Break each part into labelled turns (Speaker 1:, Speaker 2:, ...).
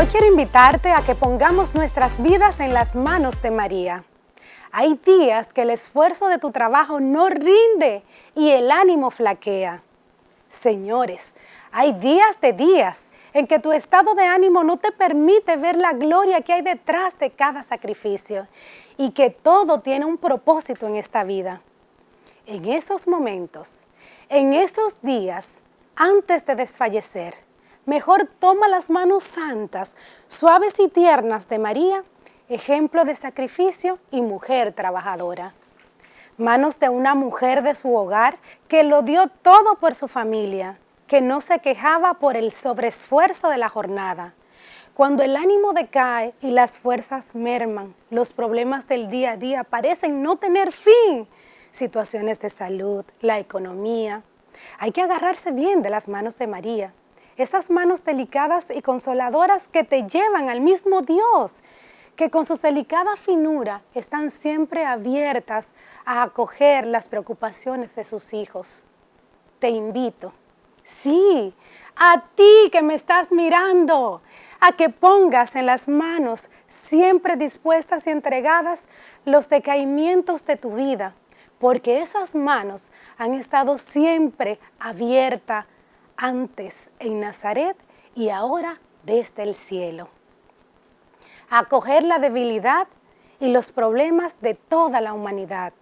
Speaker 1: Hoy quiero invitarte a que pongamos nuestras vidas en las manos de María. Hay días que el esfuerzo de tu trabajo no rinde y el ánimo flaquea. Señores, hay días de días en que tu estado de ánimo no te permite ver la gloria que hay detrás de cada sacrificio y que todo tiene un propósito en esta vida. En esos momentos, en estos días, antes de desfallecer, mejor toma las manos santas, suaves y tiernas de María, ejemplo de sacrificio y mujer trabajadora. Manos de una mujer de su hogar que lo dio todo por su familia, que no se quejaba por el sobreesfuerzo de la jornada. Cuando el ánimo decae y las fuerzas merman, los problemas del día a día parecen no tener fin. Situaciones de salud, la economía. Hay que agarrarse bien de las manos de María. Esas manos delicadas y consoladoras que te llevan al mismo Dios, que con su delicada finura están siempre abiertas a acoger las preocupaciones de sus hijos. Te invito, sí, a ti que me estás mirando, a que pongas en las manos siempre dispuestas y entregadas los decaimientos de tu vida, porque esas manos han estado siempre abiertas antes en Nazaret y ahora desde el cielo. Acoger la debilidad y los problemas de toda la humanidad,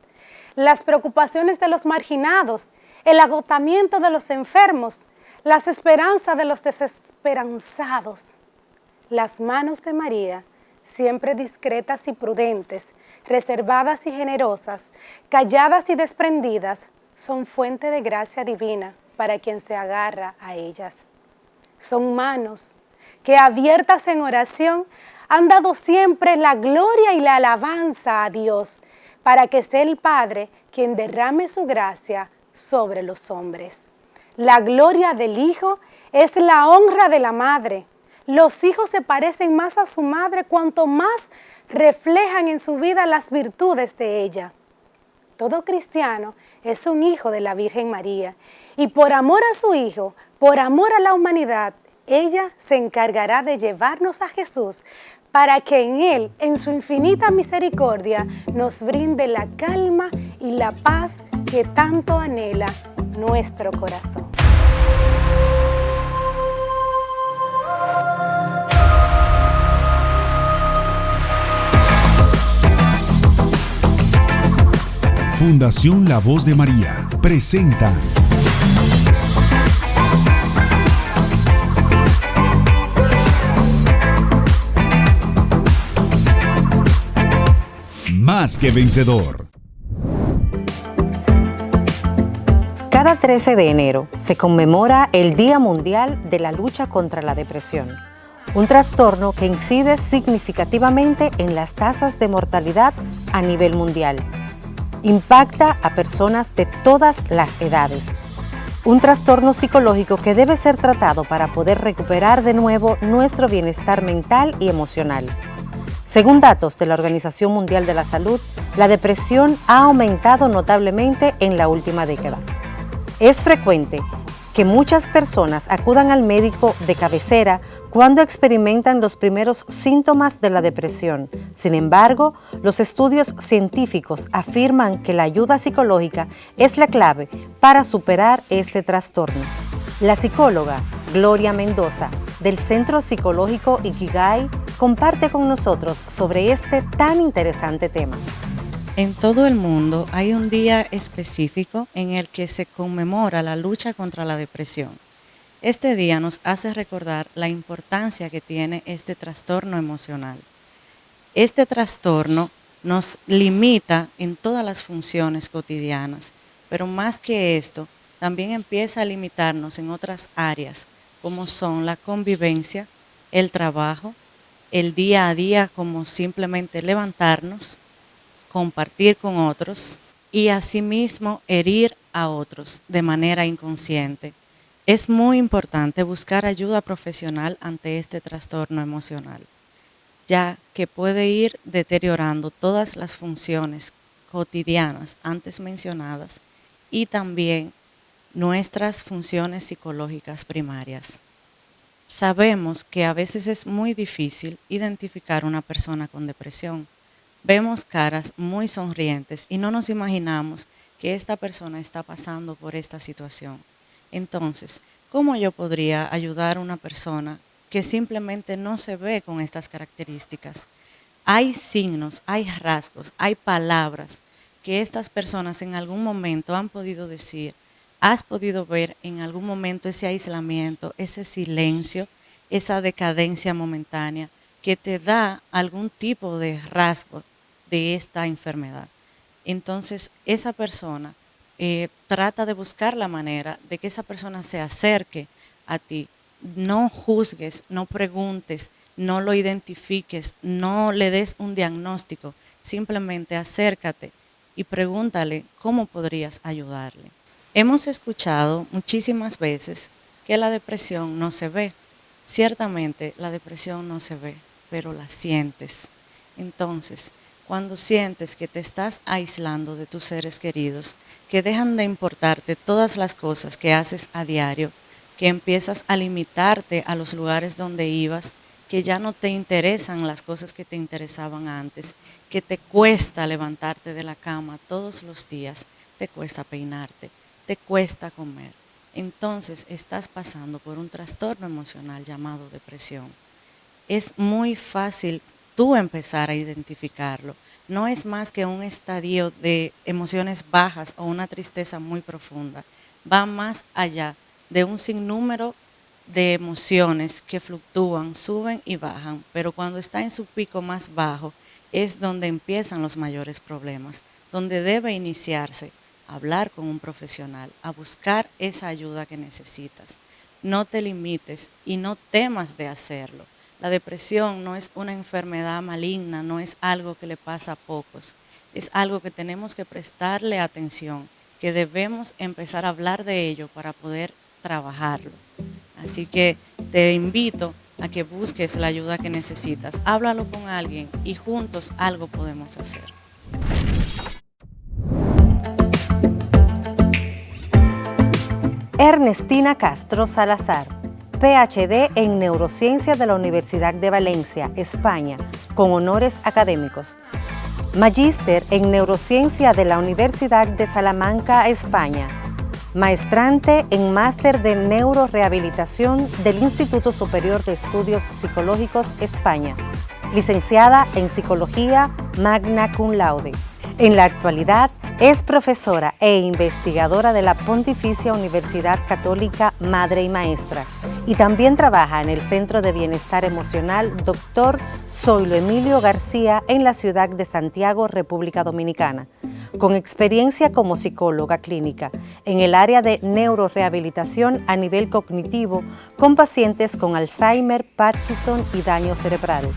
Speaker 1: las preocupaciones de los marginados, el agotamiento de los enfermos, las esperanzas de los desesperanzados. Las manos de María, siempre discretas y prudentes, reservadas y generosas, calladas y desprendidas, son fuente de gracia divina para quien se agarra a ellas. Son manos que, abiertas en oración, han dado siempre la gloria y la alabanza a Dios, para que sea el Padre quien derrame su gracia sobre los hombres. La gloria del Hijo es la honra de la Madre. Los hijos se parecen más a su madre cuanto más reflejan en su vida las virtudes de ella. Todo cristiano es un hijo de la Virgen María y por amor a su Hijo, por amor a la humanidad, ella se encargará de llevarnos a Jesús para que en Él, en su infinita misericordia, nos brinde la calma y la paz que tanto anhela nuestro corazón.
Speaker 2: Fundación La Voz de María presenta Más que Vencedor.
Speaker 3: Cada 13 de enero se conmemora el Día Mundial de la Lucha contra la Depresión, un trastorno que incide significativamente en las tasas de mortalidad a nivel mundial. Impacta a personas de todas las edades. Un trastorno psicológico que debe ser tratado para poder recuperar de nuevo nuestro bienestar mental y emocional. Según datos de la Organización Mundial de la Salud, la depresión ha aumentado notablemente en la última década. Es frecuente que muchas personas acudan al médico de cabecera cuando experimentan los primeros síntomas de la depresión. Sin embargo, los estudios científicos afirman que la ayuda psicológica es la clave para superar este trastorno. La psicóloga Gloria Mendoza, del Centro Psicológico Ikigai, comparte con nosotros sobre este tan interesante tema.
Speaker 4: En todo el mundo hay un día específico en el que se conmemora la lucha contra la depresión. Este día nos hace recordar la importancia que tiene este trastorno emocional. Este trastorno nos limita en todas las funciones cotidianas, pero más que esto, también empieza a limitarnos en otras áreas, como son la convivencia, el trabajo, el día a día, como simplemente levantarnos, compartir con otros y asimismo herir a otros de manera inconsciente. Es muy importante buscar ayuda profesional ante este trastorno emocional, ya que puede ir deteriorando todas las funciones cotidianas antes mencionadas y también nuestras funciones psicológicas primarias. Sabemos que a veces es muy difícil identificar una persona con depresión. Vemos caras muy sonrientes y no nos imaginamos que esta persona está pasando por esta situación. Entonces, ¿cómo yo podría ayudar a una persona que simplemente no se ve con estas características? Hay signos, hay rasgos, hay palabras que estas personas en algún momento han podido decir. Has podido ver en algún momento ese aislamiento, ese silencio, esa decadencia momentánea que te da algún tipo de rasgo de esta enfermedad. Entonces, esa persona trata de buscar la manera de que esa persona se acerque a ti. No juzgues, no preguntes, no lo identifiques, no le des un diagnóstico. Simplemente acércate y pregúntale cómo podrías ayudarle. Hemos escuchado muchísimas veces que la depresión no se ve. Ciertamente la depresión no se ve, pero la sientes. Entonces, cuando sientes que te estás aislando de tus seres queridos, que dejan de importarte todas las cosas que haces a diario, que empiezas a limitarte a los lugares donde ibas, que ya no te interesan las cosas que te interesaban antes, que te cuesta levantarte de la cama todos los días, te cuesta peinarte, te cuesta comer. Entonces estás pasando por un trastorno emocional llamado depresión. Es muy fácil tú empezar a identificarlo. No es más que un estadio de emociones bajas o una tristeza muy profunda. Va más allá de un sinnúmero de emociones que fluctúan, suben y bajan, pero cuando está en su pico más bajo es donde empiezan los mayores problemas, donde debe iniciarse a hablar con un profesional, a buscar esa ayuda que necesitas. No te limites y no temas de hacerlo. La depresión no es una enfermedad maligna, no es algo que le pasa a pocos, es algo que tenemos que prestarle atención, que debemos empezar a hablar de ello para poder trabajarlo. Así que te invito a que busques la ayuda que necesitas, háblalo con alguien y juntos algo podemos hacer.
Speaker 3: Ernestina Castro Salazar, PhD en Neurociencia de la Universidad de Valencia, España, con honores académicos. Magíster en Neurociencia de la Universidad de Salamanca, España. Maestrante en Máster de Neurorehabilitación del Instituto Superior de Estudios Psicológicos, España. Licenciada en Psicología, magna cum laude. En la actualidad es profesora e investigadora de la Pontificia Universidad Católica Madre y Maestra y también trabaja en el Centro de Bienestar Emocional Dr. Zoilo Emilio García en la ciudad de Santiago, República Dominicana, con experiencia como psicóloga clínica en el área de neurorehabilitación a nivel cognitivo con pacientes con Alzheimer, Parkinson y daño cerebral.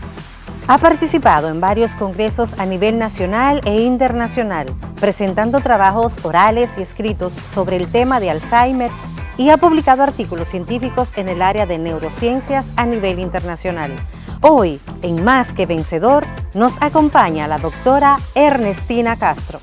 Speaker 3: Ha participado en varios congresos a nivel nacional e internacional, presentando trabajos orales y escritos sobre el tema de Alzheimer y ha publicado artículos científicos en el área de neurociencias a nivel internacional. Hoy, en Más que Vencedor, nos acompaña la doctora Ernestina Castro.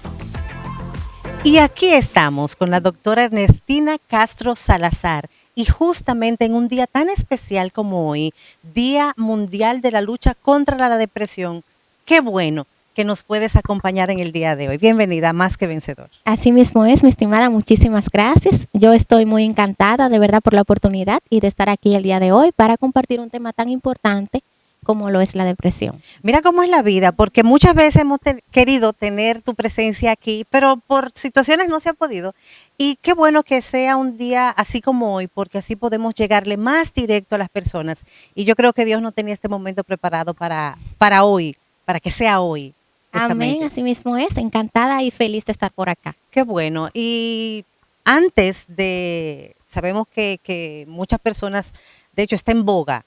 Speaker 3: Y aquí estamos con la doctora Ernestina Castro Salazar. Y justamente en un día tan especial como hoy, Día Mundial de la Lucha contra la Depresión, qué bueno que nos puedes acompañar en el día de hoy. Bienvenida a Más que Vencedor.
Speaker 5: Así mismo es, mi estimada, muchísimas gracias. Yo estoy muy encantada de verdad por la oportunidad y de estar aquí el día de hoy para compartir un tema tan importante como lo es la depresión.
Speaker 3: Mira cómo es la vida, porque muchas veces hemos querido tener tu presencia aquí, pero por situaciones no se ha podido. Y qué bueno que sea un día así como hoy, porque así podemos llegarle más directo a las personas. Y yo creo que Dios no tenía este momento preparado para hoy, para que sea hoy.
Speaker 5: Amén, así mismo es. Encantada y feliz de estar por acá.
Speaker 3: Qué bueno. Y antes de, sabemos que muchas personas, de hecho está en boga,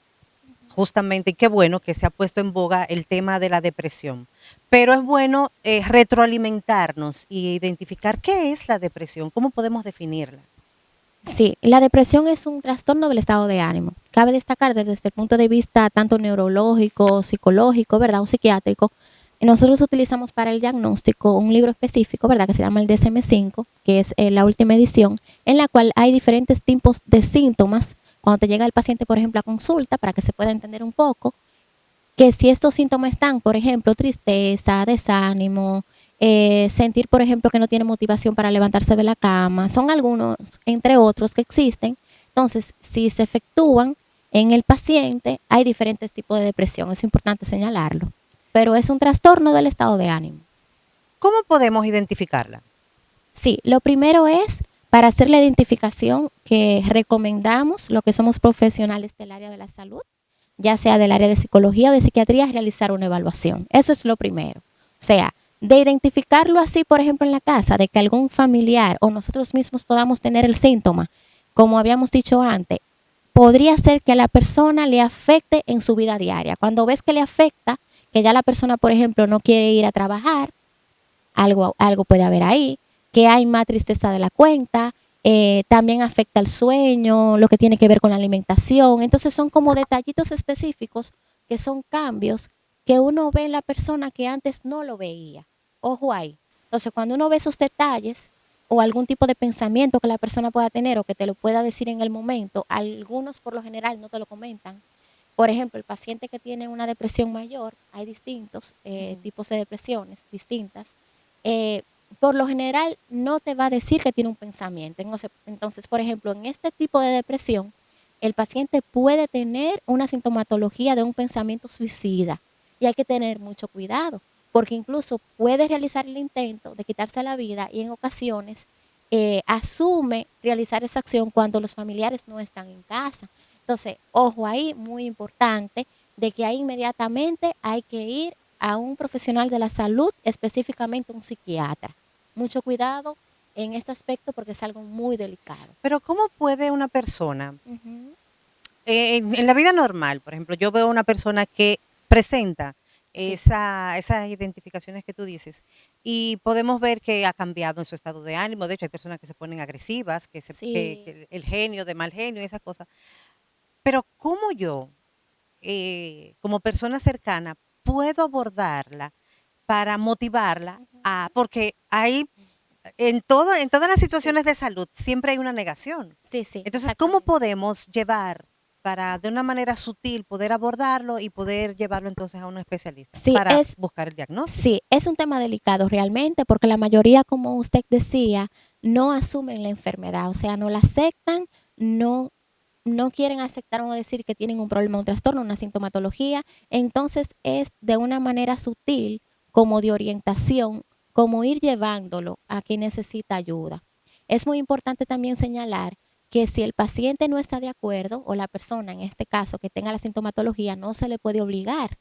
Speaker 3: justamente, y qué bueno que se ha puesto en boga el tema de la depresión. Pero es bueno retroalimentarnos y identificar qué es la depresión, cómo podemos definirla.
Speaker 5: Sí, la depresión es un trastorno del estado de ánimo. Cabe destacar desde el punto de vista tanto neurológico, psicológico, ¿verdad? O psiquiátrico. Nosotros utilizamos para el diagnóstico un libro específico, ¿verdad? Que se llama el DSM-5, que es la última edición, en la cual hay diferentes tipos de síntomas cuando te llega el paciente, por ejemplo, a consulta, para que se pueda entender un poco, que si estos síntomas están, por ejemplo, tristeza, desánimo, sentir, por ejemplo, que no tiene motivación para levantarse de la cama, son algunos, entre otros, que existen. Entonces, si se efectúan en el paciente, hay diferentes tipos de depresión, es importante señalarlo, pero es un trastorno del estado de ánimo.
Speaker 3: ¿Cómo podemos identificarla?
Speaker 5: Sí, lo primero es, para hacer la identificación, que recomendamos, lo que somos profesionales del área de la salud, ya sea del área de psicología o de psiquiatría, realizar una evaluación. Eso es lo primero. O sea, de identificarlo así, por ejemplo, en la casa, de que algún familiar o nosotros mismos podamos tener el síntoma, como habíamos dicho antes, podría ser que a la persona le afecte en su vida diaria. Cuando ves que le afecta, que ya la persona, por ejemplo, no quiere ir a trabajar, algo puede haber ahí, que hay más tristeza de la cuenta, también afecta el sueño, lo que tiene que ver con la alimentación. Entonces son como detallitos específicos que son cambios que uno ve en la persona que antes no lo veía. Ojo ahí. Entonces cuando uno ve esos detalles o algún tipo de pensamiento que la persona pueda tener o que te lo pueda decir en el momento, algunos por lo general no te lo comentan. Por ejemplo, el paciente que tiene una depresión mayor, hay distintos tipos de depresiones distintas. Por lo general no te va a decir que tiene un pensamiento. Entonces, por ejemplo, en este tipo de depresión, el paciente puede tener una sintomatología de un pensamiento suicida y hay que tener mucho cuidado, porque incluso puede realizar el intento de quitarse la vida y en ocasiones asume realizar esa acción cuando los familiares no están en casa. Entonces, ojo ahí, muy importante, de que ahí inmediatamente hay que ir a un profesional de la salud, específicamente un psiquiatra. Mucho cuidado en este aspecto porque es algo muy delicado.
Speaker 3: Pero ¿cómo puede una persona,
Speaker 5: Ujú.
Speaker 3: en la vida normal, por ejemplo, yo veo una persona que presenta
Speaker 5: Sí,
Speaker 3: esas identificaciones que tú dices y podemos ver que ha cambiado en su estado de ánimo? De hecho, hay personas que se ponen agresivas,
Speaker 5: sí.
Speaker 3: que el genio, de mal genio, esas cosas. Pero ¿cómo yo, como persona cercana, puedo abordarla para motivarla a,
Speaker 5: Ujú.
Speaker 3: porque hay en todas las
Speaker 5: Sí,
Speaker 3: situaciones de salud siempre hay una negación.
Speaker 5: sí, sí,
Speaker 3: Entonces, ¿cómo
Speaker 5: exactamente.
Speaker 3: podemos llevar para de una manera sutil poder abordarlo y poder llevarlo entonces a un especialista
Speaker 5: Sí,
Speaker 3: para buscar el diagnóstico?
Speaker 5: sí, es un tema delicado realmente porque la mayoría, como usted decía, no asumen la enfermedad, o sea, no la aceptan, no, no quieren aceptar o decir que tienen un problema, un trastorno, una sintomatología. Entonces es de una manera sutil, como de orientación, como ir llevándolo a quien necesita ayuda. Es muy importante también señalar que si el paciente no está de acuerdo, o la persona en este caso que tenga la sintomatología, no se le puede obligar,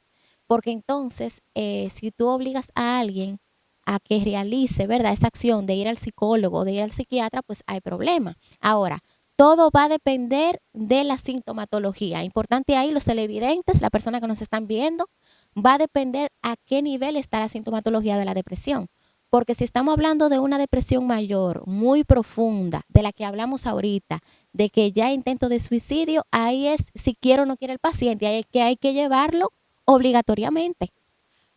Speaker 5: porque entonces si tú obligas a alguien a que realice, ¿verdad?, esa acción de ir al psicólogo, de ir al psiquiatra, pues hay problema. Ahora, todo va a depender de la sintomatología. Importante ahí, los televidentes, la persona que nos están viendo, va a depender a qué nivel está la sintomatología de la depresión. Porque si estamos hablando de una depresión mayor, muy profunda, de la que hablamos ahorita, de que ya hay intento de suicidio, ahí es si quiere o no quiere el paciente, ahí es que hay que llevarlo obligatoriamente.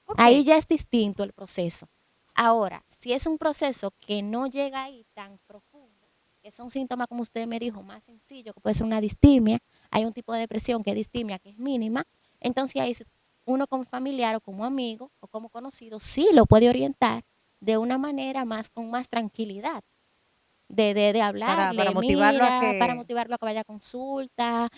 Speaker 3: Ok,
Speaker 5: Ahí ya es distinto el proceso. Ahora, si es un proceso que no llega ahí tan profundo, que son síntomas, como usted me dijo, más sencillo, que puede ser una distimia, hay un tipo de depresión que es distimia, que es mínima, entonces ahí uno como familiar o como amigo o como conocido sí lo puede orientar de una manera más, con más tranquilidad, de
Speaker 3: para
Speaker 5: hablarle,
Speaker 3: motivarlo a
Speaker 5: mira, para
Speaker 3: que...
Speaker 5: motivarlo a que vaya a consulta.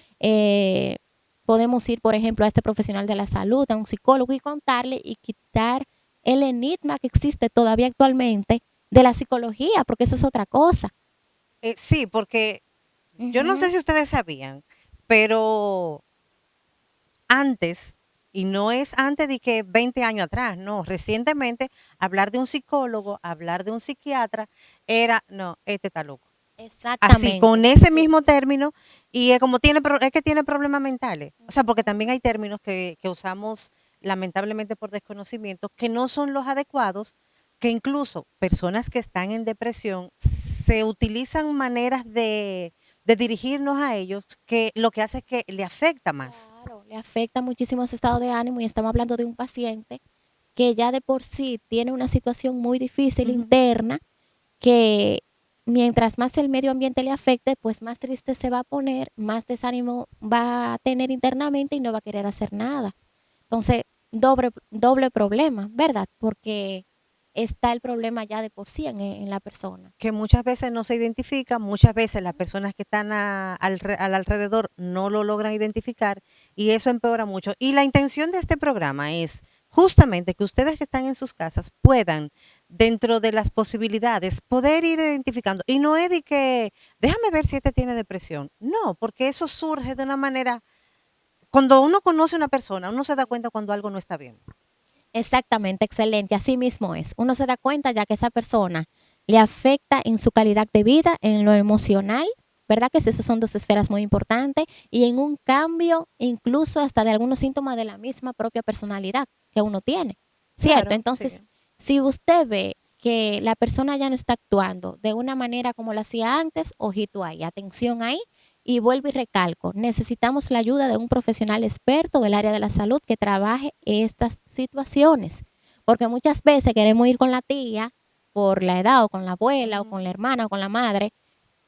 Speaker 5: Podemos ir, por ejemplo, a este profesional de la salud, a un psicólogo y contarle y quitar el enigma que existe todavía actualmente de la psicología, porque eso es otra cosa.
Speaker 3: sí, porque yo no sé
Speaker 5: Ujú.
Speaker 3: si ustedes sabían, pero antes, y no es antes de que 20 años atrás, no, recientemente hablar de un psicólogo, hablar de un psiquiatra, era, no, este está loco. Así, con
Speaker 5: Exactamente,
Speaker 3: ese
Speaker 5: sí.
Speaker 3: mismo término, y es como tiene, es que tiene problemas mentales. O sea, porque
Speaker 5: Ujú.
Speaker 3: también hay términos que usamos lamentablemente por desconocimiento, que no son los adecuados, que incluso personas que están en depresión se utilizan maneras de dirigirnos a ellos que lo que hace es que le afecta más.
Speaker 5: Claro, le afecta muchísimo su estado de ánimo y estamos hablando de un paciente que ya de por sí tiene una situación muy difícil
Speaker 3: Ujú.
Speaker 5: interna, que mientras más el medio ambiente le afecte, pues más triste se va a poner, más desánimo va a tener internamente y no va a querer hacer nada. Entonces, doble problema, ¿verdad? Porque está el problema ya de por sí en la persona.
Speaker 3: Que muchas veces no se identifica, muchas veces las personas que están al alrededor no lo logran identificar y eso empeora mucho. Y la intención de este programa es justamente que ustedes que están en sus casas puedan, dentro de las posibilidades, poder ir identificando. Y no es de que, déjame ver si este tiene depresión. No, porque eso surge de una manera, cuando uno conoce a una persona, uno se da cuenta cuando algo no está bien.
Speaker 5: Exactamente, excelente. Así mismo es. Uno se da cuenta ya que esa persona le afecta en su calidad de vida, en lo emocional, ¿verdad? Que esas son dos esferas muy importantes y en un cambio incluso hasta de algunos síntomas de la misma propia personalidad que uno tiene, ¿cierto?
Speaker 3: Claro, sí.
Speaker 5: Entonces, si usted ve que la persona ya no está actuando de una manera como lo hacía antes, ojito ahí, atención ahí. Y vuelvo y recalco, necesitamos la ayuda de un profesional experto del área de la salud que trabaje estas situaciones, porque muchas veces queremos ir con la tía por la edad o con la abuela o con la hermana o con la madre,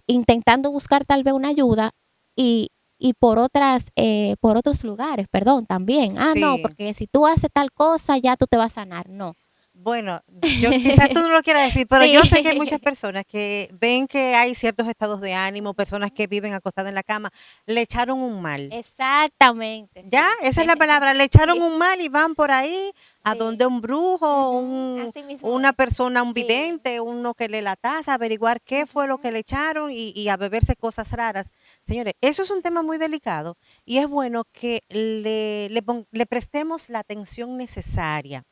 Speaker 5: intentando buscar tal vez una ayuda y, y por otros lugares, perdón, también. Ah, no,
Speaker 3: Sí.
Speaker 5: porque si tú haces tal cosa ya tú te vas a sanar. No.
Speaker 3: Bueno, yo quizás tú no lo quieras decir, pero yo sé que hay muchas
Speaker 5: Sí.
Speaker 3: personas que ven que hay ciertos estados de ánimo, personas que viven acostadas en la cama, le echaron un mal.
Speaker 5: Exactamente,
Speaker 3: Ya,
Speaker 5: sí.
Speaker 3: esa es la palabra, le echaron
Speaker 5: Sí,
Speaker 3: un mal y van por ahí a
Speaker 5: sí.
Speaker 3: donde un brujo,
Speaker 5: Ujú, así mismo
Speaker 3: una
Speaker 5: es.
Speaker 3: persona, un
Speaker 5: Sí.
Speaker 3: vidente, uno que lee la taza, averiguar qué fue lo que le echaron y a beberse cosas raras. Señores, eso es un tema muy delicado y es bueno que le prestemos la atención necesaria.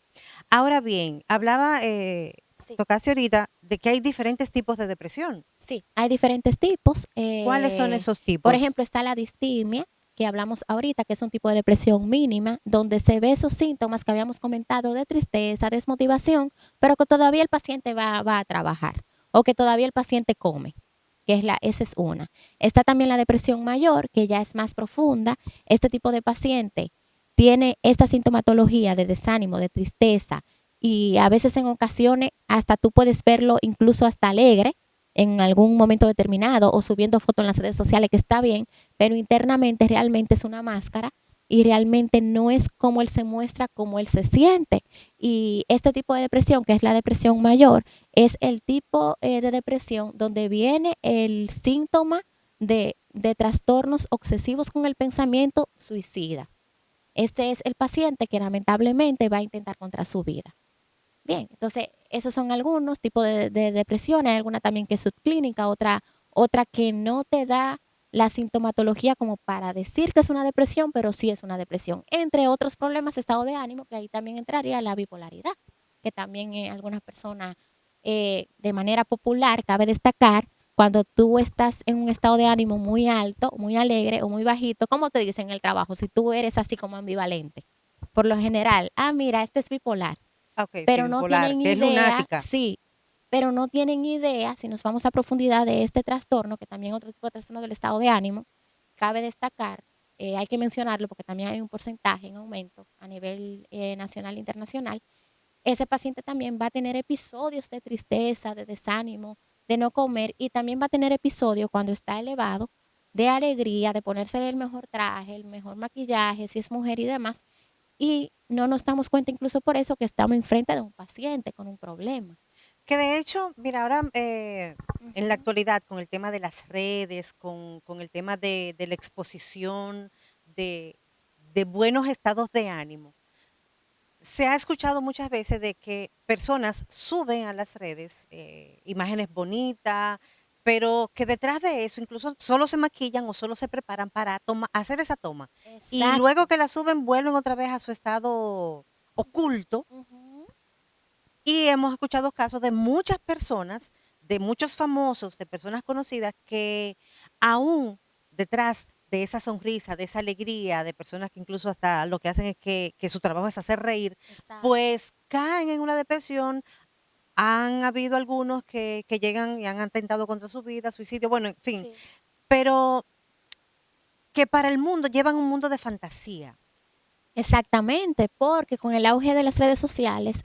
Speaker 3: Ahora bien, hablaba,
Speaker 5: Sí.
Speaker 3: tocaste ahorita de que hay diferentes tipos de depresión.
Speaker 5: Sí, hay diferentes tipos.
Speaker 3: ¿Cuáles son esos
Speaker 5: Por
Speaker 3: tipos?
Speaker 5: ejemplo, está la distimia, que hablamos ahorita, que es un tipo de depresión mínima, donde se ve esos síntomas que habíamos comentado de tristeza, desmotivación, pero que todavía el paciente va a trabajar o que todavía el paciente come, esa es una. Está también la depresión mayor, que ya es más profunda. Este tipo de paciente tiene esta sintomatología de desánimo, de tristeza, y a veces en ocasiones hasta tú puedes verlo incluso hasta alegre en algún momento determinado o subiendo fotos en las redes sociales que está bien, pero internamente realmente es una máscara y realmente no es como él se muestra, como él se siente. Y este tipo de depresión, que es la depresión mayor, es el tipo de depresión donde viene el síntoma de trastornos obsesivos con el pensamiento suicida. Este es el paciente que lamentablemente va a intentar contra su vida. Bien, entonces esos son algunos tipos de depresiones. Hay alguna también que es subclínica, otra que no te da la sintomatología como para decir que es una depresión, pero sí es una depresión. Entre otros problemas, estado de ánimo, que ahí también entraría la bipolaridad, que también algunas personas de manera popular cabe destacar cuando tú estás en un estado de ánimo muy alto, muy alegre o muy bajito, ¿cómo te dicen en el trabajo? Si tú eres así como ambivalente. Por lo general, mira, este es bipolar,
Speaker 3: Ok, sí,
Speaker 5: pero no
Speaker 3: bipolar,
Speaker 5: tienen
Speaker 3: que es
Speaker 5: idea,
Speaker 3: lunática.
Speaker 5: sí, pero no tienen idea, si nos vamos a profundidad de este trastorno, que también otro tipo de trastorno del estado de ánimo, cabe destacar, hay que mencionarlo porque también hay un porcentaje en aumento a nivel nacional e internacional. Ese paciente también va a tener episodios de tristeza, de desánimo, de no comer, y también va a tener episodios cuando está elevado de alegría, de ponerse el mejor traje, el mejor maquillaje, si es mujer y demás, y no nos damos cuenta incluso por eso que estamos enfrente de un paciente con un problema.
Speaker 3: Que de hecho, mira, ahora en la
Speaker 5: Ujú.
Speaker 3: actualidad con el tema de las redes, con el tema de la exposición, de, de buenos estados de ánimo, se ha escuchado muchas veces de que personas suben a las redes imágenes bonitas, pero que detrás de eso incluso solo se maquillan o solo se preparan para hacer esa toma. Y luego
Speaker 5: Exacto.
Speaker 3: que la suben, vuelven otra vez a su estado oculto.
Speaker 5: Ujú.
Speaker 3: Y hemos escuchado casos de muchas personas, de muchos famosos, de personas conocidas que aún detrás de esa sonrisa, de esa alegría, de personas que incluso hasta lo que hacen es que su trabajo es hacer reír,
Speaker 5: Exacto.
Speaker 3: pues caen en una depresión. Han habido algunos que llegan y han atentado contra su vida, suicidio, bueno, en fin,
Speaker 5: Sí.
Speaker 3: pero que para el mundo llevan un mundo de fantasía.
Speaker 5: Exactamente, porque con el auge de las redes sociales,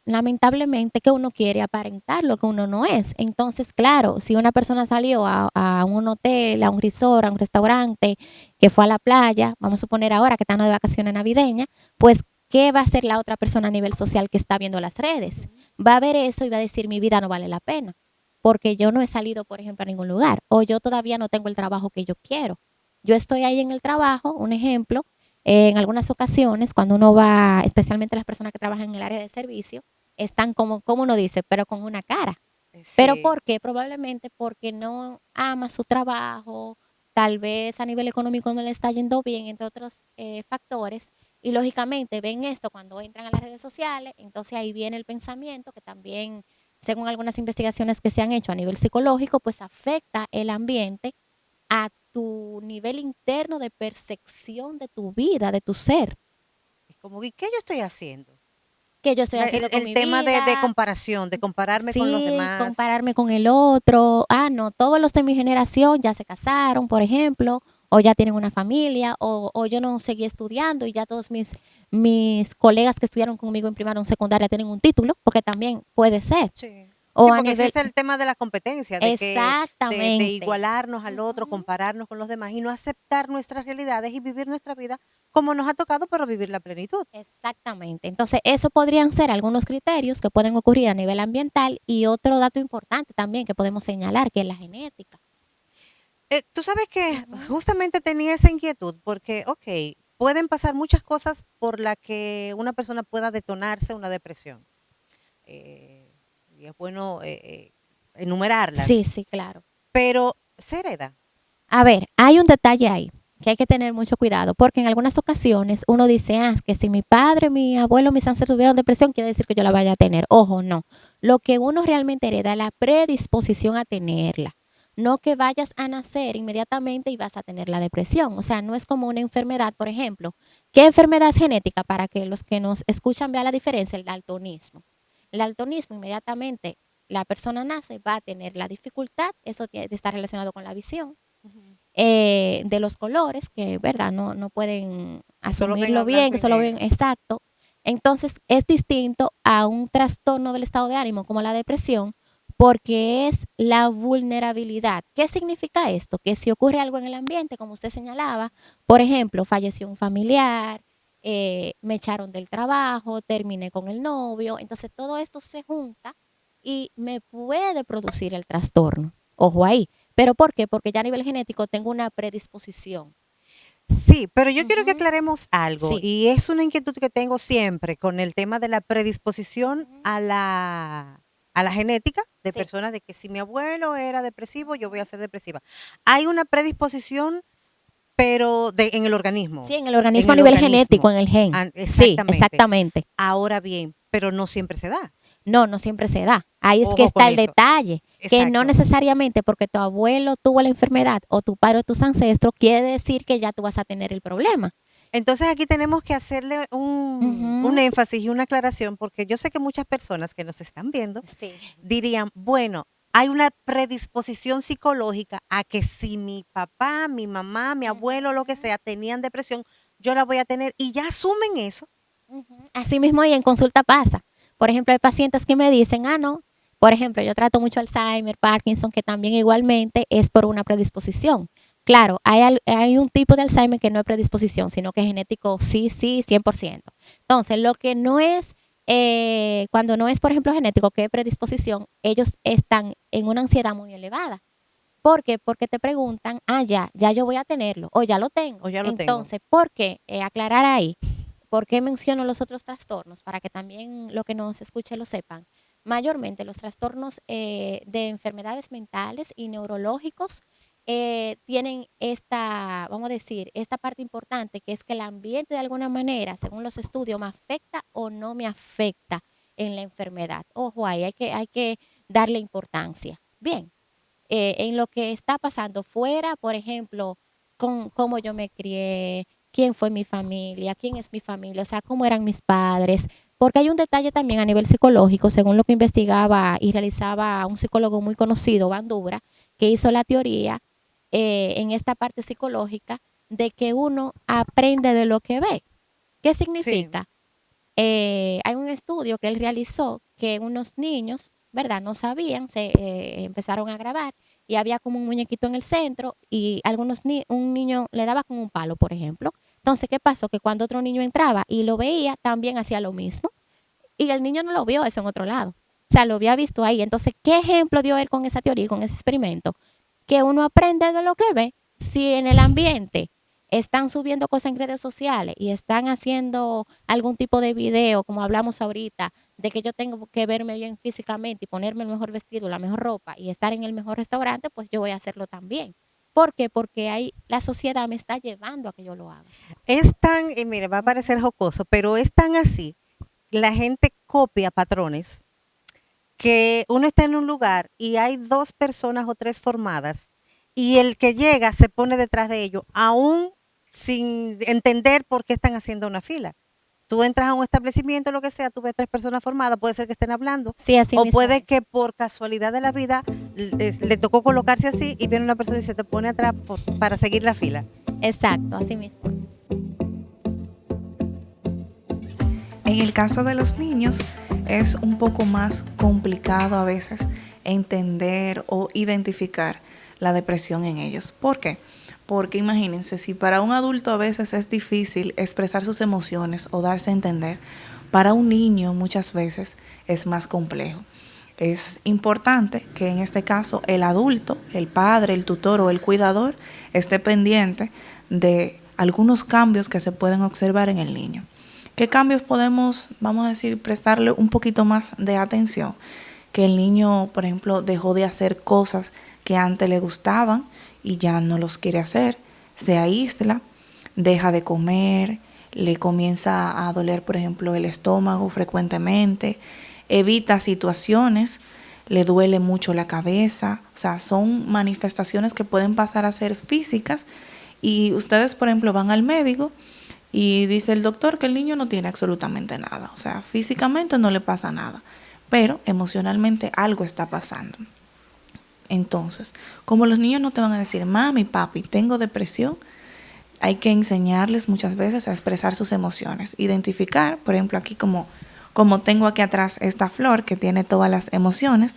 Speaker 5: lamentablemente que uno quiere aparentar lo que uno no es. Entonces, claro, si una persona salió a un hotel, a un resort, a un restaurante, que fue a la playa, vamos a suponer ahora que están de vacaciones navideñas, pues, ¿qué va a hacer la otra persona a nivel social que está viendo las redes? Va a ver eso y va a decir, mi vida no vale la pena, porque yo no he salido, por ejemplo, a ningún lugar, o yo todavía no tengo el trabajo que yo quiero. Yo estoy ahí en el trabajo, un ejemplo, en algunas ocasiones, cuando uno va, especialmente las personas que trabajan en el área de servicio, están como uno dice, pero con una cara. ¿Pero
Speaker 3: Sí.
Speaker 5: por qué? Probablemente porque no ama su trabajo, tal vez a nivel económico no le está yendo bien, entre otros factores, y lógicamente ven esto cuando entran a las redes sociales, entonces ahí viene el pensamiento que también, según algunas investigaciones que se han hecho a nivel psicológico, pues afecta el ambiente a tu nivel interno de percepción de tu vida, de tu ser.
Speaker 3: Es como, ¿y qué yo estoy haciendo?
Speaker 5: ¿Qué yo estoy haciendo con
Speaker 3: El
Speaker 5: mi
Speaker 3: tema de
Speaker 5: vida?
Speaker 3: comparación, de compararme con los
Speaker 5: Sí,
Speaker 3: demás.
Speaker 5: compararme con el otro. Ah, no, todos los de mi generación ya se casaron, por ejemplo, o ya tienen una familia, o yo no seguí estudiando y ya todos mis colegas que estudiaron conmigo en primaria o en secundaria tienen un título, porque también puede ser.
Speaker 3: Sí.
Speaker 5: O
Speaker 3: Sí,
Speaker 5: a
Speaker 3: porque
Speaker 5: nivel,
Speaker 3: existe el tema de la competencia, de
Speaker 5: exactamente.
Speaker 3: igualarnos al otro,
Speaker 5: Ujú.
Speaker 3: compararnos con los demás y no aceptar nuestras realidades y vivir nuestra vida como nos ha tocado, pero vivir la plenitud.
Speaker 5: Exactamente. Entonces, eso podrían ser algunos criterios que pueden ocurrir a nivel ambiental y otro dato importante también que podemos señalar, que es la genética.
Speaker 3: Tú sabes que
Speaker 5: Ujú.
Speaker 3: justamente tenía esa inquietud porque, ok, pueden pasar muchas cosas por las que una persona pueda detonarse una depresión. Y es bueno
Speaker 5: Sí,
Speaker 3: enumerarlas,
Speaker 5: sí, claro.
Speaker 3: pero se hereda.
Speaker 5: A ver, hay un detalle ahí que hay que tener mucho cuidado, porque en algunas ocasiones uno dice, ah, que si mi padre, mi abuelo, mis ancestros tuvieron depresión, quiere decir que yo la vaya a tener. Ojo, no. Lo que uno realmente hereda es la predisposición a tenerla. No que vayas a nacer inmediatamente y vas a tener la depresión. O sea, no es como una enfermedad, por ejemplo. ¿Qué enfermedad es genética? Para que los que nos escuchan vean la diferencia, el daltonismo. El daltonismo, inmediatamente la persona nace, va a tener la dificultad, eso está relacionado con la visión de los colores, que verdad no pueden
Speaker 3: Que solo ven a
Speaker 5: asumirlo bien,
Speaker 3: blanco
Speaker 5: que
Speaker 3: y
Speaker 5: solo ven
Speaker 3: negro.
Speaker 5: exacto. Entonces es distinto a un trastorno del estado de ánimo como la depresión, porque es la vulnerabilidad. ¿Qué significa esto? Que si ocurre algo en el ambiente, como usted señalaba, por ejemplo, falleció un familiar, me echaron del trabajo, terminé con el novio, entonces todo esto se junta y me puede producir el trastorno. Ojo ahí. ¿Pero por qué? Porque ya a nivel genético tengo una predisposición.
Speaker 3: Sí, pero yo quiero que
Speaker 5: Ujú.
Speaker 3: aclaremos algo
Speaker 5: Sí.
Speaker 3: y es una inquietud que tengo siempre con el tema de la predisposición
Speaker 5: Ujú.
Speaker 3: a la genética de
Speaker 5: Sí.
Speaker 3: personas de que si mi abuelo era depresivo, yo voy a
Speaker 5: Ujú.
Speaker 3: ser depresiva. Hay una predisposición, pero en el organismo,
Speaker 5: Sí, en el organismo a nivel genético, en el gen. Sí,
Speaker 3: exactamente.
Speaker 5: exactamente.
Speaker 3: Ahora bien, pero no siempre se da.
Speaker 5: No, no siempre se da. Ahí es que
Speaker 3: Ojo
Speaker 5: está
Speaker 3: con
Speaker 5: el
Speaker 3: eso.
Speaker 5: detalle, que no
Speaker 3: Exacto.
Speaker 5: necesariamente porque tu abuelo tuvo la enfermedad o tu padre o tus ancestros quiere decir que ya tú vas a tener el problema.
Speaker 3: Entonces aquí tenemos que hacerle un
Speaker 5: Ujú.
Speaker 3: énfasis y una aclaración porque yo sé que muchas personas que nos están viendo
Speaker 5: Sí.
Speaker 3: dirían, bueno, hay una predisposición psicológica a que si mi papá, mi mamá, mi abuelo, lo que
Speaker 5: Ujú.
Speaker 3: sea, tenían depresión, yo la voy a tener y ya asumen eso.
Speaker 5: Ujú. Así mismo y en consulta pasa. Por ejemplo, hay pacientes que me dicen, ah, no. Por ejemplo, yo trato mucho Alzheimer, Parkinson, que también igualmente es por una predisposición. Claro, hay un tipo de Alzheimer que no es predisposición, sino que es genético, sí, sí, 100%. Entonces, lo que no es, cuando no es, por ejemplo, genético, que es predisposición, ellos están en una ansiedad muy elevada. ¿Por qué? Porque te preguntan, ah, ya yo voy a tenerlo, o ya lo
Speaker 3: O
Speaker 5: tengo.
Speaker 3: ya lo tengo.
Speaker 5: Entonces, ¿por qué? Aclarar ahí. ¿Por qué menciono los otros trastornos? Para que también lo que nos escuche lo sepan. Mayormente los trastornos de enfermedades mentales y neurológicos tienen esta, vamos a decir, esta parte importante que es que el ambiente de alguna manera, según los estudios, me afecta o no me afecta en la enfermedad. Ojo ahí, hay que darle importancia. Bien, en lo que está pasando fuera, por ejemplo, con cómo yo me crié, quién fue mi familia, quién es mi familia, o sea, cómo eran mis padres. Porque hay un detalle también a nivel psicológico, según lo que investigaba y realizaba un psicólogo muy conocido, Bandura, que hizo la teoría en esta parte psicológica de que uno aprende de lo que ve. ¿Qué
Speaker 3: Sí.
Speaker 5: significa? hay un estudio que él realizó que unos niños, ¿verdad? No sabían, se empezaron a grabar y había como un muñequito en el centro y un niño le daba con un palo, por ejemplo. Entonces, ¿qué pasó? Que cuando otro niño entraba y lo veía, también hacía lo mismo. Y el niño no lo vio eso en otro lado. O sea, lo había visto ahí. Entonces, ¿qué ejemplo dio él con esa teoría y con ese experimento? Que uno aprende de lo que ve. Si en el ambiente están subiendo cosas en redes sociales y están haciendo algún tipo de video, como hablamos ahorita, de que yo tengo que verme bien físicamente y ponerme el mejor vestido, la mejor ropa y estar en el mejor restaurante, pues yo voy a hacerlo también. ¿Por qué? Porque ahí la sociedad me está llevando a que yo lo haga.
Speaker 3: Es tan, mire, va a parecer jocoso, pero es tan así. La gente copia patrones que uno está en un lugar y hay 2 personas o 3 formadas y el que llega se pone detrás de ellos, aún sin entender por qué están haciendo una fila. Tú entras a un establecimiento, lo que sea, tú ves 3 personas formadas, puede ser que estén hablando,
Speaker 5: Sí, así
Speaker 3: o
Speaker 5: mismo
Speaker 3: puede
Speaker 5: es.
Speaker 3: que por casualidad de la vida le tocó colocarse así y viene una persona y se te pone atrás para seguir la fila.
Speaker 5: Exacto, así mismo es.
Speaker 6: En el caso de los niños es un poco más complicado a veces entender o identificar la depresión en ellos. ¿Por qué? Porque imagínense, si para un adulto a veces es difícil expresar sus emociones o darse a entender, para un niño muchas veces es más complejo. Es importante que en este caso el adulto, el padre, el tutor o el cuidador esté pendiente de algunos cambios que se pueden observar en el niño. ¿Qué cambios podemos, vamos a decir, prestarle un poquito más de atención? Que el niño, por ejemplo, dejó de hacer cosas que antes le gustaban y ya no los quiere hacer, se aísla, deja de comer, le comienza a doler, por ejemplo, el estómago frecuentemente, evita situaciones, le duele mucho la cabeza. O sea, son manifestaciones que pueden pasar a ser físicas y ustedes, por ejemplo, van al médico y dice el doctor que el niño no tiene absolutamente nada. O sea, físicamente no le pasa nada, pero emocionalmente algo está pasando. Entonces, como los niños no te van a decir, mami, papi, tengo depresión, hay que enseñarles muchas veces a expresar sus emociones. Identificar, por ejemplo, aquí como tengo aquí atrás esta flor que tiene todas las emociones,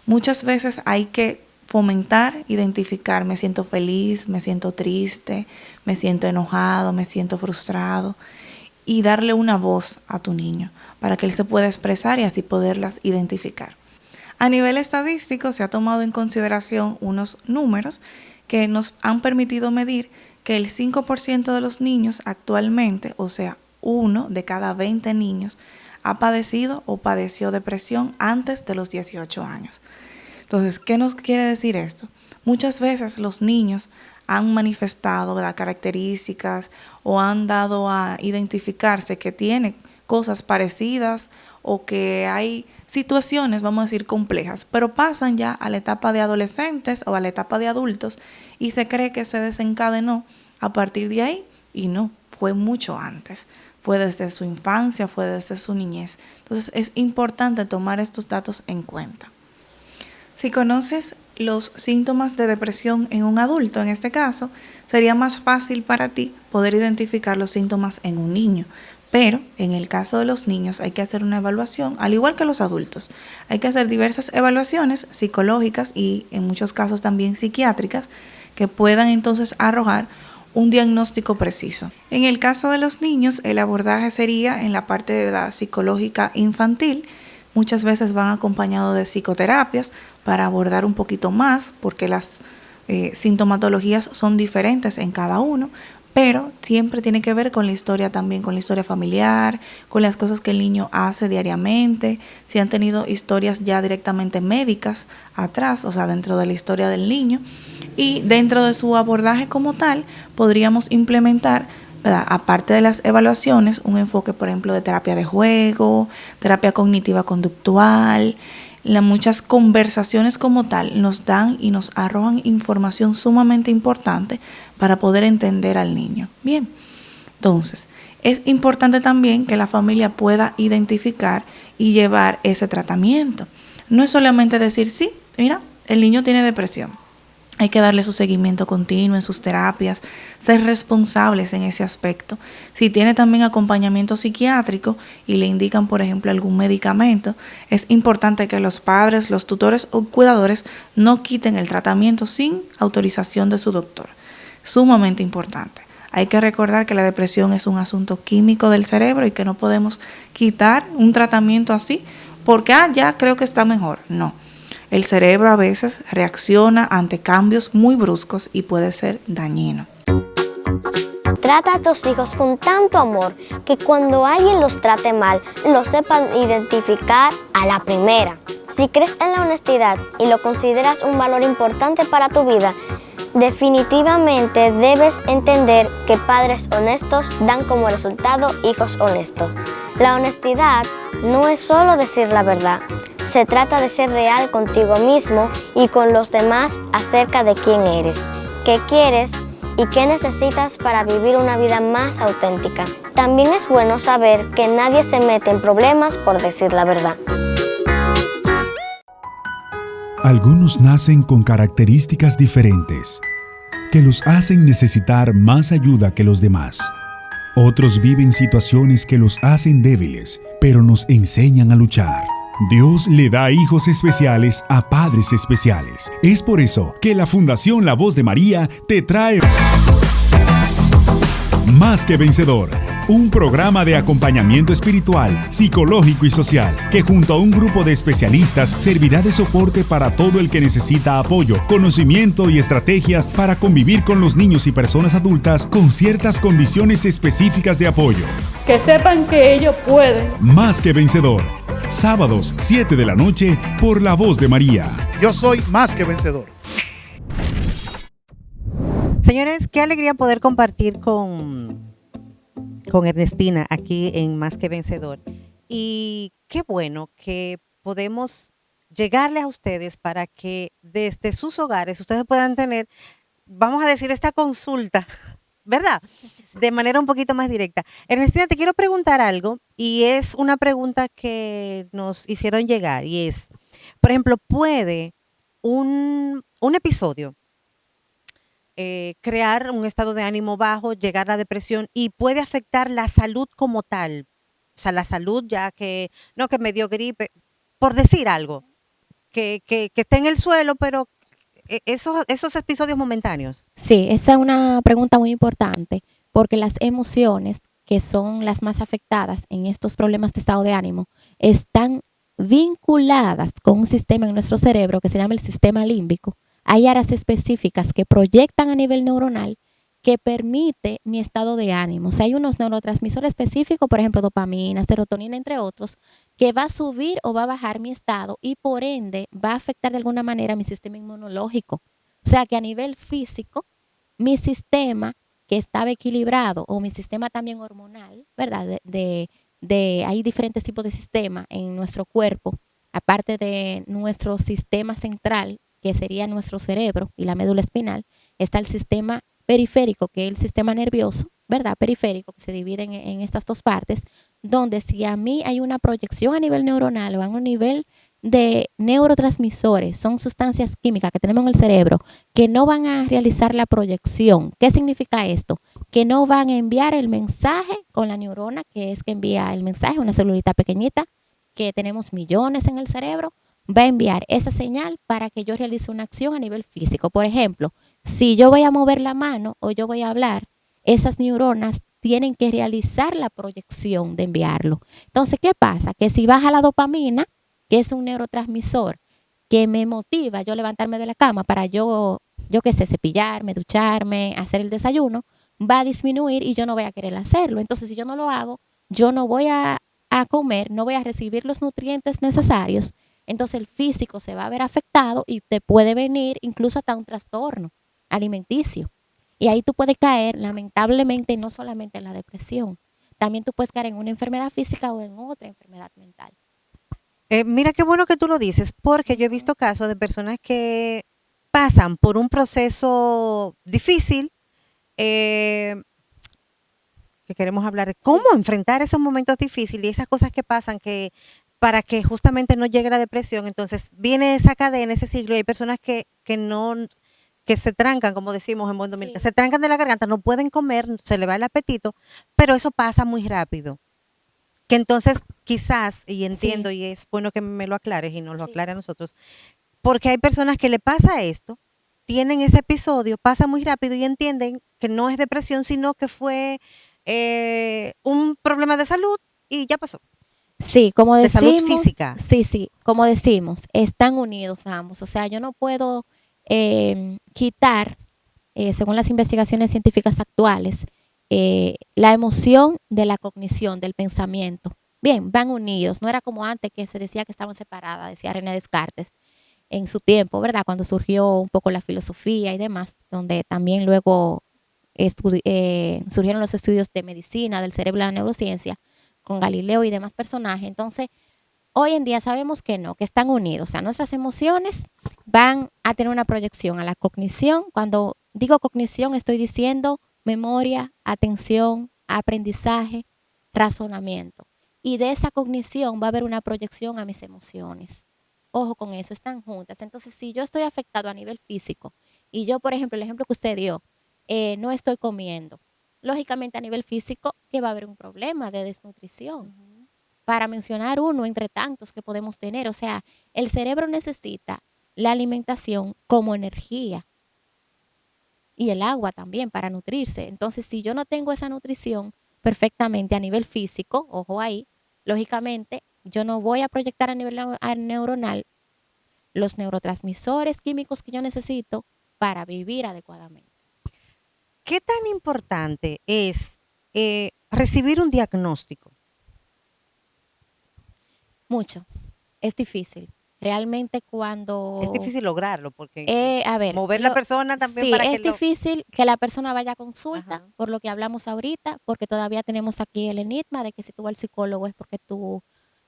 Speaker 6: muchas veces hay que fomentar, identificar, me siento feliz, me siento triste, me siento enojado, me siento frustrado, y darle una voz a tu niño para que él se pueda expresar y así poderlas identificar. A nivel estadístico se ha tomado en consideración unos números que nos han permitido medir que el 5% de los niños actualmente, o sea, 1 de cada 20 niños, ha padecido o padeció depresión antes de los 18 años. Entonces, ¿qué nos quiere decir esto? Muchas veces los niños han manifestado, ¿verdad?, características o han dado a identificarse que tienen cosas parecidas o que hay situaciones, vamos a decir, complejas, pero pasan ya a la etapa de adolescentes o a la etapa de adultos y se cree que se desencadenó a partir de ahí y no, fue mucho antes. Fue desde su infancia, fue desde su niñez. Entonces es importante tomar estos datos en cuenta. Si conoces los síntomas de depresión en un adulto, en este caso, sería más fácil para ti poder identificar los síntomas en un niño. Pero en el caso de los niños hay que hacer una evaluación, al igual que los adultos. Hay que hacer diversas evaluaciones psicológicas y en muchos casos también psiquiátricas que puedan entonces arrojar un diagnóstico preciso. En el caso de los niños, el abordaje sería en la parte de la psicológica infantil. Muchas veces van acompañados de psicoterapias para abordar un poquito más, porque las sintomatologías son diferentes en cada uno, pero siempre tiene que ver con la historia también, con la historia familiar, con las cosas que el niño hace diariamente, si han tenido historias ya directamente médicas atrás, o sea, dentro de la historia del niño. Y dentro de su abordaje como tal, podríamos implementar, ¿verdad?, aparte de las evaluaciones, un enfoque, por ejemplo, de terapia de juego, terapia cognitiva conductual. Muchas conversaciones como tal nos dan y nos arrojan información sumamente importante para poder entender al niño. Bien, entonces, es importante también que la familia pueda identificar y llevar ese tratamiento. No es solamente decir, sí, mira, el niño tiene depresión. Hay que darle su seguimiento continuo en sus terapias, ser responsables en ese aspecto. Si tiene también acompañamiento psiquiátrico y le indican, por ejemplo, algún medicamento, es importante que los padres, los tutores o cuidadores no quiten el tratamiento sin autorización de su doctor. Sumamente importante. Hay que recordar que la depresión es un asunto químico del cerebro y que no podemos quitar un tratamiento así porque ya creo que está mejor. No. El cerebro a veces reacciona ante cambios muy bruscos y puede ser dañino.
Speaker 7: Trata a tus hijos con tanto amor que cuando alguien los trate mal, lo sepan identificar a la primera. Si crees en la honestidad y lo consideras un valor importante para tu vida, definitivamente debes entender que padres honestos dan como resultado hijos honestos. La honestidad no es solo decir la verdad, se trata de ser real contigo mismo y con los demás acerca de quién eres, qué quieres y qué necesitas para vivir una vida más auténtica. También es bueno saber que nadie se mete en problemas por decir la verdad.
Speaker 2: Algunos nacen con características diferentes que los hacen necesitar más ayuda que los demás. Otros viven situaciones que los hacen débiles, pero nos enseñan a luchar. Dios le da hijos especiales a padres especiales. Es por eso que la Fundación La Voz de María te trae Más que Vencedor, un programa de acompañamiento espiritual, psicológico y social, que junto a un grupo de especialistas servirá de soporte para todo el que necesita apoyo, conocimiento y estrategias para convivir con los niños y personas adultas con ciertas condiciones específicas de apoyo.
Speaker 8: Que sepan que ellos pueden.
Speaker 2: Más que Vencedor, sábados 7 de la noche por La Voz de María.
Speaker 9: Yo soy más que vencedor.
Speaker 3: Señores, qué alegría poder compartir con Ernestina aquí en Más que Vencedor. Y qué bueno que podemos llegarle a ustedes para que desde sus hogares ustedes puedan tener, vamos a decir, esta consulta, ¿verdad? De manera un poquito más directa. Ernestina, te quiero preguntar algo y es una pregunta que nos hicieron llegar y es, por ejemplo, ¿puede un episodio crear un estado de ánimo bajo, llegar a la depresión y puede afectar la salud como tal? O sea, la salud ya que, no, que me dio gripe, por decir algo, que esté en el suelo, pero esos episodios momentáneos.
Speaker 5: Sí, esa es una pregunta muy importante, porque las emociones, que son las más afectadas en estos problemas de estado de ánimo, están vinculadas con un sistema en nuestro cerebro que se llama el sistema límbico. Hay áreas específicas que proyectan a nivel neuronal que permite mi estado de ánimo. O sea, hay unos neurotransmisores específicos, por ejemplo, dopamina, serotonina, entre otros, que va a subir o va a bajar mi estado y por ende va a afectar de alguna manera mi sistema inmunológico. O sea, que a nivel físico, mi sistema que estaba equilibrado o mi sistema también hormonal, ¿verdad? Hay diferentes tipos de sistemas en nuestro cuerpo, aparte de nuestro sistema central, que sería nuestro cerebro y la médula espinal, está el sistema periférico, que es el sistema nervioso, ¿verdad? Periférico, que se divide en estas dos partes, donde si a mí hay una proyección a nivel neuronal o a un nivel de neurotransmisores, son sustancias químicas que tenemos en el cerebro que no van a realizar la proyección. ¿Qué significa esto? Que no van a enviar el mensaje con la neurona, que es que envía el mensaje, una celulita pequeñita, que tenemos millones en el cerebro, va a enviar esa señal para que yo realice una acción a nivel físico. Por ejemplo, si yo voy a mover la mano o yo voy a hablar, esas neuronas tienen que realizar la proyección de enviarlo. Entonces, ¿qué pasa? Que si baja la dopamina, que es un neurotransmisor que me motiva yo levantarme de la cama para yo qué sé, cepillarme, ducharme, hacer el desayuno, va a disminuir y yo no voy a querer hacerlo. Entonces, si yo no lo hago, yo no voy a comer, no voy a recibir los nutrientes necesarios. Entonces el físico se va a ver afectado y te puede venir incluso hasta un trastorno alimenticio. Y ahí tú puedes caer, lamentablemente, no solamente en la depresión, también tú puedes caer en una enfermedad física o en otra enfermedad mental.
Speaker 3: Mira qué bueno que tú lo dices, porque yo he visto casos de personas que pasan por un proceso difícil, que queremos hablar de cómo enfrentar esos momentos difíciles y esas cosas que pasan que para que justamente no llegue la depresión. Entonces viene esa cadena, ese ciclo, y hay personas que que se trancan, como decimos en buen dominicano, se trancan de la garganta, no pueden comer, se le va el apetito, pero eso pasa muy rápido. Que entonces quizás, y entiendo, y es bueno que me lo aclares y nos lo aclare a nosotros, porque hay personas que le pasa esto, tienen ese episodio, pasa muy rápido y entienden que no es depresión, sino que fue un problema de salud y ya pasó.
Speaker 5: Sí, como
Speaker 3: De
Speaker 5: decimos,
Speaker 3: salud física.
Speaker 5: sí, como decimos, están unidos ambos. O sea, yo no puedo quitar, según las investigaciones científicas actuales, la emoción de la cognición, del pensamiento. Bien, van unidos. No era como antes que se decía que estaban separadas, decía René Descartes en su tiempo, ¿verdad? Cuando surgió un poco la filosofía y demás, donde también luego surgieron los estudios de medicina, del cerebro y la neurociencia, con Galileo y demás personajes. Entonces, hoy en día sabemos que no, que están unidos. O sea, nuestras emociones van a tener una proyección a la cognición. Cuando digo cognición, estoy diciendo memoria, atención, aprendizaje, razonamiento. Y de esa cognición va a haber una proyección a mis emociones. Ojo con eso, están juntas. Entonces, si yo estoy afectado a nivel físico y yo, por ejemplo, el ejemplo que usted dio, no estoy comiendo, lógicamente a nivel físico que va a haber un problema de desnutrición. Para mencionar uno entre tantos que podemos tener. O sea, el cerebro necesita la alimentación como energía y el agua también para nutrirse. Entonces, si yo no tengo esa nutrición perfectamente a nivel físico, ojo ahí, lógicamente yo no voy a proyectar a nivel neuronal los neurotransmisores químicos que yo necesito para vivir adecuadamente.
Speaker 3: ¿Qué tan importante es recibir un diagnóstico?
Speaker 5: Mucho. Es difícil. Realmente cuando...
Speaker 3: Es difícil lograrlo porque mover
Speaker 5: la
Speaker 3: la persona también
Speaker 5: sí,
Speaker 3: para que
Speaker 5: es difícil que la persona vaya a consulta, por lo que hablamos ahorita, porque todavía tenemos aquí el enigma de que si tú vas al psicólogo es porque tú